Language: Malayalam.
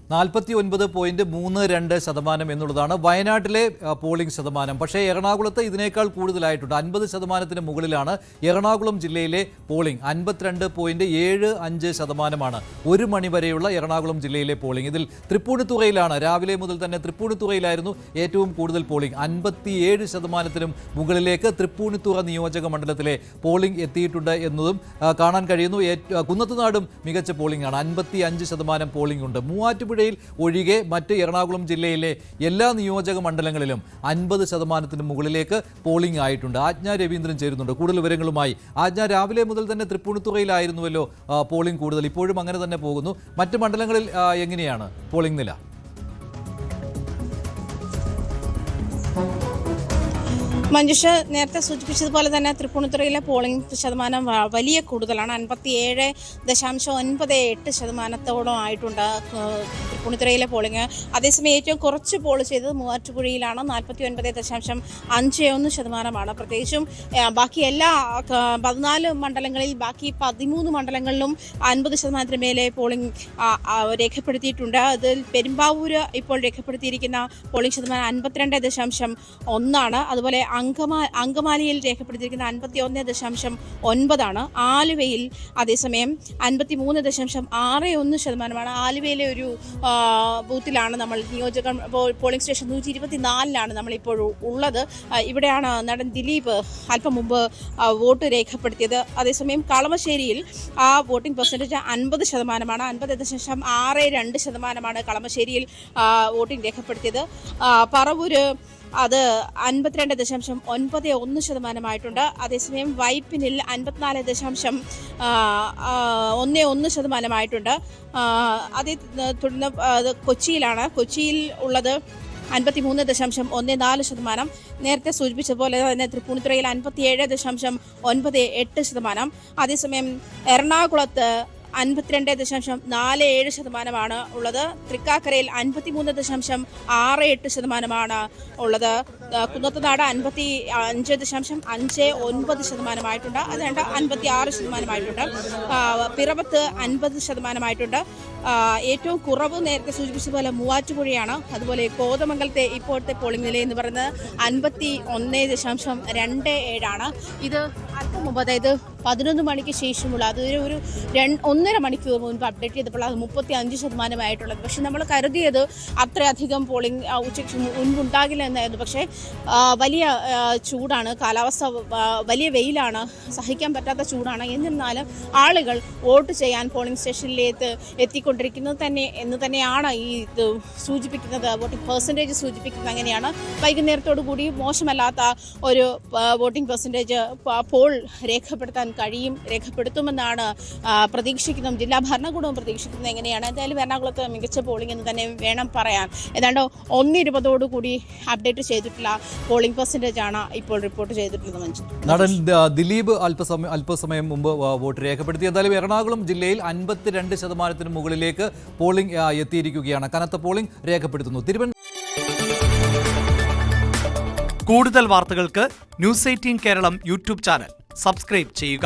49.32% എന്നുള്ളതാണ് വയനാട്ടിലെ പോളിംഗ് ശതമാനം. പക്ഷേ എറണാകുളത്ത് ഇതിനേക്കാൾ കൂടുതലായിട്ടുണ്ട്. 50%-ന് മുകളിലാണ് എറണാകുളം ജില്ലയിലെ പോളിംഗ്. 52.75% ഒരു മണി വരെയുള്ള എറണാകുളം ജില്ലയിലെ പോളിംഗ്. ഇതിൽ തൃപ്പൂണിത്തുറയിലാണ്, രാവിലെ മുതൽ തന്നെ തൃപ്പൂണിത്തുറയിലായിരുന്നു ഏറ്റവും കൂടുതൽ പോളിംഗ്. 57%-നും മുകളിലേക്ക് തൃപ്പൂണിത്തുറ നിയോജക മണ്ഡലത്തിലെ പോളിംഗ് എത്തിയിട്ടുണ്ട് എന്നതും കാണാൻ കഴിയുന്നു. കുന്നത്തുനാടും മികച്ച പോളിംഗ് ആണ്. 55% പോളിംഗ് ഉണ്ട്. മൂവാറ്റുപുഴയിൽ ഒഴികെ മറ്റ് എറണാകുളം ജില്ലയിലെ എല്ലാ നിയോജക മണ്ഡലങ്ങളിലും 50%-ന് മുകളിലേക്ക് പോളിംഗ് ആയിട്ടുണ്ട്. ആജ്ഞ രവീന്ദ്രൻ ചേരുന്നുണ്ട് കൂടുതൽ വിവരങ്ങളുമായി. ആജ്ഞ, രാവിലെ മുതൽ തന്നെ തൃപ്പൂണിത്തുറയിലായിരുന്നുവല്ലോ പോളിംഗ് കൂടുതൽ, ഇപ്പോഴും അങ്ങനെ തന്നെ പോകുന്നു. മറ്റ് മണ്ഡലങ്ങളിൽ എങ്ങനെയാണ് പോളിംഗ് നില? മഞ്ജുഷ നേരത്തെ സൂചിപ്പിച്ചതുപോലെ തന്നെ തൃപ്പൂണിത്തുറയിലെ പോളിംഗ് ശതമാനം വലിയ കൂടുതലാണ്. 57.98% ആയിട്ടുണ്ട് തൃപ്പൂണിത്തുറയിലെ പോളിംഗ്. അതേസമയം ഏറ്റവും കുറച്ച് പോൾ ചെയ്തത് മൂവാറ്റുപുഴയിലാണ്. 49.51%. പ്രത്യേകിച്ചും ബാക്കി എല്ലാ 14 മണ്ഡലങ്ങളിൽ, ബാക്കി 13 മണ്ഡലങ്ങളിലും 50%-ന് മേലെ പോളിംഗ് രേഖപ്പെടുത്തിയിട്ടുണ്ട്. അതിൽ പെരുമ്പാവൂര് ഇപ്പോൾ രേഖപ്പെടുത്തിയിരിക്കുന്ന പോളിംഗ് ശതമാനം 52.1%. അതുപോലെ അങ്കമാലിയിൽ രേഖപ്പെടുത്തിയിരിക്കുന്ന 51.9%. ആലുവയിൽ അതേസമയം 53.61%. ആലുവയിലെ ഒരു ബൂത്തിലാണ് നമ്മൾ, നിയോജക പോളിംഗ് സ്റ്റേഷൻ 124-ലാണ് നമ്മളിപ്പോൾ ഉള്ളത്. ഇവിടെയാണ് നടൻ ദിലീപ് അല്പം മുമ്പ് വോട്ട് രേഖപ്പെടുത്തിയത്. അതേസമയം കളമശ്ശേരിയിൽ ആ വോട്ടിംഗ് പെർസെൻറ്റേജ് 50%. 50.62% കളമശ്ശേരിയിൽ വോട്ടിംഗ് രേഖപ്പെടുത്തിയത്. പറവൂര് അത് 52.91% അതേസമയം വൈപ്പിനിൽ 54.11% അതേ തുടർന്ന് കൊച്ചിയിലാണ്. കൊച്ചിയിൽ ഉള്ളത് 53.14%. നേരത്തെ സൂചിപ്പിച്ചതുപോലെ തന്നെ തൃപ്പൂണിത്തുറയിൽ 57.98%. അതേസമയം എറണാകുളത്ത് 52.47% ഉള്ളത്. തൃക്കാക്കരയിൽ 53.68% ഉള്ളത്. കുന്നത്തുനാട് 55.59% ആയിട്ടുണ്ട്. അത് 56% പിറവത്ത് 50% ഏറ്റവും കുറവ് നേരത്തെ സൂചിപ്പിച്ചതുപോലെ മൂവാറ്റുപുഴയാണ്. അതുപോലെ കോതമംഗലത്തെ ഇപ്പോഴത്തെ പോളിംഗ് നില എന്ന് പറയുന്നത് 51.27%. ഇത് അല്പം മുമ്പ്, അതായത് 11 മണിക്ക് ശേഷമുള്ള, അതൊരു 1.5 മണിക്കൂർ മുൻപ് അപ്ഡേറ്റ് ചെയ്തപ്പോൾ അത് 35% ആയിട്ടുള്ളത്. പക്ഷെ നമ്മൾ കരുതിയത് അത്രയധികം പോളിംഗ് ഉച്ചയ്ക്ക് മുൻപുണ്ടാകില്ല എന്നായിരുന്നു. പക്ഷേ വലിയ ചൂടാണ്, കാലാവസ്ഥ വലിയ വെയിലാണ്, സഹിക്കാൻ പറ്റാത്ത ചൂടാണ്. എന്നിരുന്നാലും ആളുകൾ വോട്ട് ചെയ്യാൻ പോളിംഗ് സ്റ്റേഷനിലേക്ക് എത്തിക്കൊണ്ടിരിക്കുന്നത് എന്ന് തന്നെയാണ് ഈ ഇത് സൂചിപ്പിക്കുന്നത്. വോട്ടിംഗ് പെർസെൻറ്റേജ് സൂചിപ്പിക്കുന്നത് അങ്ങനെയാണ്. വൈകുന്നേരത്തോടു കൂടി മോശമല്ലാത്ത ഒരു വോട്ടിംഗ് പെർസെൻറ്റേജ് പോൾ രേഖപ്പെടുത്തുമെന്നാണ് പ്രതീക്ഷിക്കുന്നത്. ജില്ലാ ഭരണകൂടവും പ്രതീക്ഷിക്കുന്നത് എങ്ങനെയാണ്. എന്തായാലും എറണാകുളത്ത് മികച്ച പോളിംഗ് എന്ന് തന്നെ വേണം പറയാൻ. ഏതാണ്ട് 1:20 കൂടി അപ്ഡേറ്റ് ചെയ്തിട്ടുള്ള പോളിംഗ് പെർസെൻറ്റേജ് ആണ് ഇപ്പോൾ റിപ്പോർട്ട് ചെയ്തിട്ടുള്ളത്. നടൻ ദിലീപ് അല്പസമയം മുമ്പ് വോട്ട് രേഖപ്പെടുത്തി. എന്തായാലും എറണാകുളം ജില്ലയിൽ 52%-ന് മുകളിലേക്ക് പോളിംഗ് എത്തിയിരിക്കുകയാണ്. കനത്ത പോളിംഗ് രേഖപ്പെടുത്തുന്നു. കൂടുതൽ വാർത്തകൾക്ക് News 18 Keralam YouTube channel subscribe ചെയ്യുക.